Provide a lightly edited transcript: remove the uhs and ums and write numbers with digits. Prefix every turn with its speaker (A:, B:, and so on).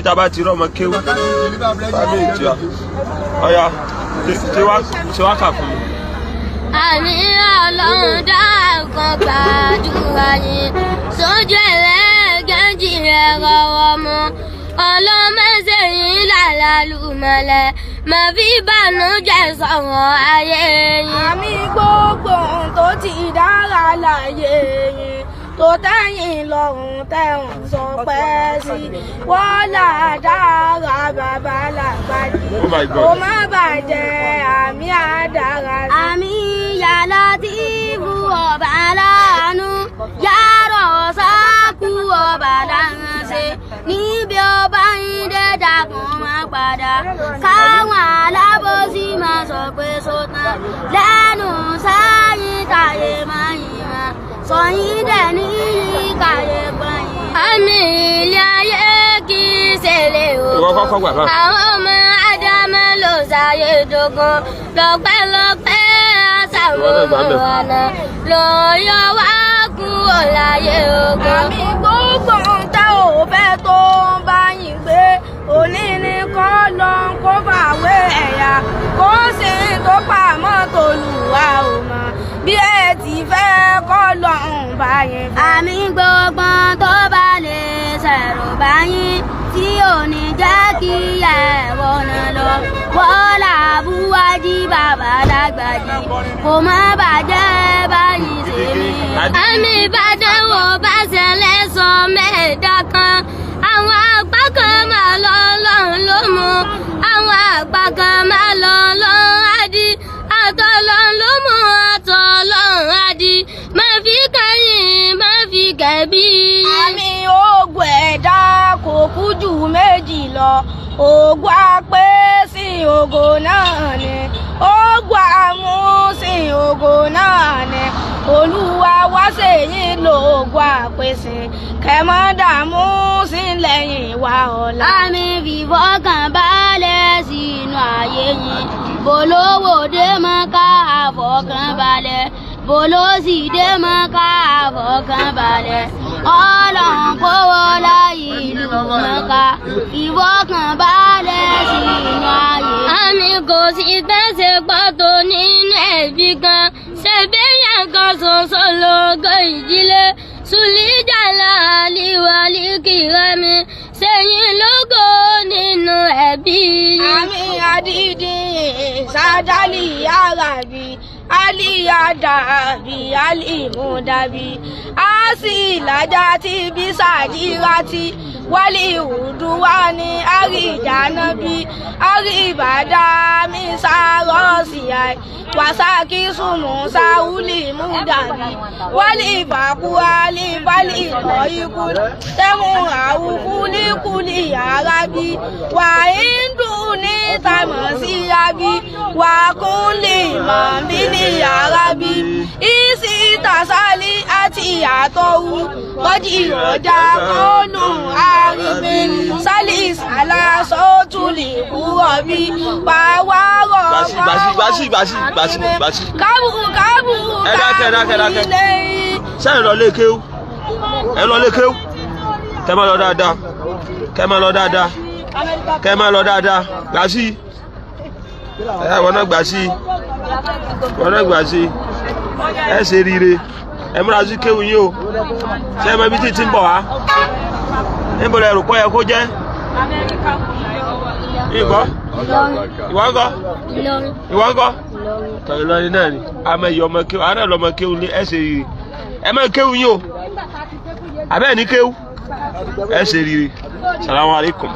A: tá a bá ti rọ́mọ kéwú fámìlì tiwa ọ̀ya ṣe wá kà fún mi.
B: àmì ọlọ́run dáàkan gbàdúrà yín sójú ẹlẹ́gẹ̀ẹ́jì rẹ̀ rọwọ́ mọ́ ọlọ́mẹsẹ̀ yín làlálùmọ́lẹ̀ mà fi ìbànújẹ́ sọ̀rọ̀ ayé yín.
C: àmì gbogbo ohun tó ti dára láyé yín tó tẹ́yìn lọ́rùn tẹ̀hún sọ pẹ́ sí wọ́n là dára bàbá làgbàdì kó má bàjẹ́ àmì àdára sí.
B: àmì yàrá tí ibú ọba láàánú yàrá ọ̀sákú ọba dáhùn ṣe níbi ọba yín dé dàkún má padà káwọn alábòsí máa sọ pé sótán lẹ́nu sáyìn táyé máa yìn máa sọyìn dẹ̀ ní káyé gbọ̀nyìn. àmì ilé ayé kì í ṣẹlẹ̀ òkú àwọn ọmọ ádámà ló ṣàyè dógún lọ́pẹ́lọpẹ́ àṣàwòrán ọ̀nà ló yọ wá kúrò láyé ogun.
C: àmì gbogbo ohun tá ò fẹ́ tó ń bá yín gbé òní ni kọ́ lọ kó fàwé ẹ̀yà kó sì tó pamọ́ tòlùwà ò mọ̀ bí ẹ ti fẹ́ kọ́ lọ ń bá yín.
B: àmì gbogbo tó bá lè ṣẹ̀rù bá yín tí ò ní jẹ́ kí ẹ̀rọ náà lọ wọ́n làbúwájí bàbá lágbàdì kò má bàjẹ́ báyìí ṣe mí. àmì ìbàdàn wo bá ṣẹlẹ̀ sọ mẹ́ẹ̀dá kan àwọn àgbà kan máa lọ lọ́run ló mú àwọn àgbà kan máa lọ lọ́run àdí àtọ̀lọ́run ló mú àtọ̀lọ́run àdí má fi kẹ́yìn má fi kẹ́bí.
C: àmì oògùn ẹ̀dá kò kú jù méjì lọ oògùn apé sí ògo náà ni oògùn àmú sí ògo náà ni olúwa wá sẹ́yìn lóògùn àpèsè kẹmọ́ dààmú sí lẹ́yìn wa ọ̀la.
B: àmì fìfọkànbalẹ̀ sínú ayé yìí bolówó dé mọ́ ká àfọkànbalẹ̀ bolósì dé mọ́ ká àfọkànbalẹ̀ ọlọ́run kó wọlá ìlú mọ́ká ìfọkànbalẹ̀ sínú ayé. àmì kò sí tẹ́sẹ̀ pàtó nínú ẹ̀bí kan ṣèbéyàn kan ṣoṣo lógo ìdílé sùlíjàlá àlìwálì kìrámì sẹ́yìn lógo nínú ẹbí.
C: àmì àdídì sádálì àràbí àlìyàdàbí àlìmúdàbí àsìlájà tí bí sàjírátì wálé ìhùdúwá ní àríjànàbí àríbàdà mi sàrọ́ọ̀sì àì wàsákì sùnmù sáwùlì múdàbí wálé ìbàkú àlìbálì ìkọ̀ ikú tẹ́mú àwùkúlíkúlì àrábí wà índù ní tàmọ̀ sí rábí wà kúnlì mọ̀bílì àrábí ìsì tàṣálí àti àtọ̀wù kọjí ọjà kọ́nù àrígbé sálís aláṣọ́túlì kúrọ̀bí pàwárọ̀ kábù ilé yìí.
A: sẹ́yìn lọ lé kéwú ẹ lọ lé kéwú kẹ́ máa lọ dáadáa kẹ́ máa lọ dáadáa kẹ́ máa lọ dáadáa gbà sí ẹ wọ́n náà gbà sí wọ́n náà gbà sí ẹ ṣe rire ẹ múra sí kéwú yín o ṣé ẹ mọ ibi tí ti ń bọ̀ wá níbo lẹ rò pé ẹ kó jẹ́ ìgbọ́ ìwọ ń kọ́ ìwọ ń kọ́ tọ̀yìn lọ́rin náà ni àmọ́ ìyá ọmọ kéwú àárẹ̀ lọ́mọ kéwú ní ẹ ṣe rire ẹ má kéwú yín o abẹ́ẹ̀ ní kéwú ẹ ṣe rire salamu alaikum.